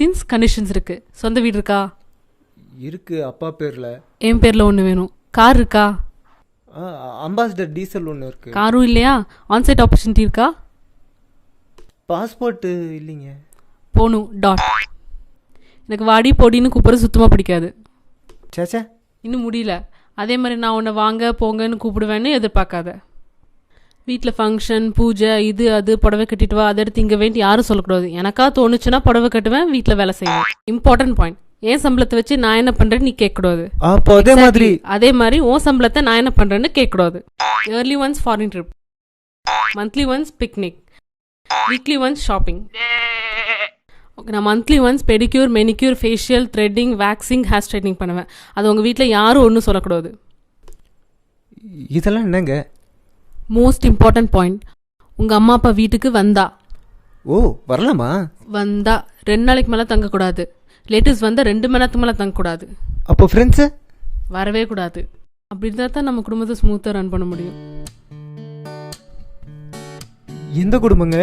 Means conditions இருக்கு. சொந்த வீடு இருக்கா? இருக்கு, அப்பா பேர்ல. என் பேர்ல ஒன்று வேணும். கார் இருக்கா? அம்பாசிடர் டீசல் ஒன்று இருக்கு. காரும் இல்லையா? ஆன்சைட் ஆப்பர்ச்சுனிட்டி இருக்கா? பாஸ்போர்ட்டு இல்லைங்க. போகணும் டாட். எனக்கு வாடி பொடின்னு கூப்பிட்றது சுத்தமாக பிடிக்காது. சேச்சே, இன்னும் முடியல. அதே மாதிரி நான் உன்னை வாங்க போங்கன்னு கூப்பிடுவேன்னு எதிர்பார்க்காத. வீட்டில் ஃபங்க்ஷன் பூஜை இது அது புடவை கட்டிட்டு வா அதை எடுத்து இங்கே வேண்டி யாரும் சொல்லக்கூடாது. எனக்கா தோணுச்சுன்னா புடவை கட்டுவேன், வீட்டில் வேலை செய்வேன். Important point. என் சம்பளத்தை வச்சு நான் என்ன பண்ணுறேன்னு நீ கேட்கக்கூடாது. அதே மாதிரி உன் சம்பளத்தை நான் என்ன பண்ணுறேன்னு கேட்கக்கூடாது. Yearly once foreign trip, monthly once picnic, weekly once shopping. Okay, நான் monthly once pedicure manicure facial threading waxing hair straightening பண்ணுவேன். அது உங்கள் வீட்டில் யாரும் ஒன்றும் சொல்லக்கூடாது. இதெல்லாம் என்னங்க? Most important point. உங்கள் அம்மா அப்பா வீட்டுக்கு வந்தா. ஓ, வரலாமா? வந்தா 2 நாளைக்கு மேலே தங்கக்கூடாது. ரிலேட்டிவ்ஸ் வந்தால் 2 மணி நேரத்துக்கு மேலே தங்கக்கூடாது. அப்போ ஃப்ரெண்ட்ஸு வரவே கூடாது. அப்படி இருந்தால் தான் நம்ம குடும்பத்தை ஸ்மூத்தாக ரன் பண்ண முடியும். எந்த குடும்பங்க?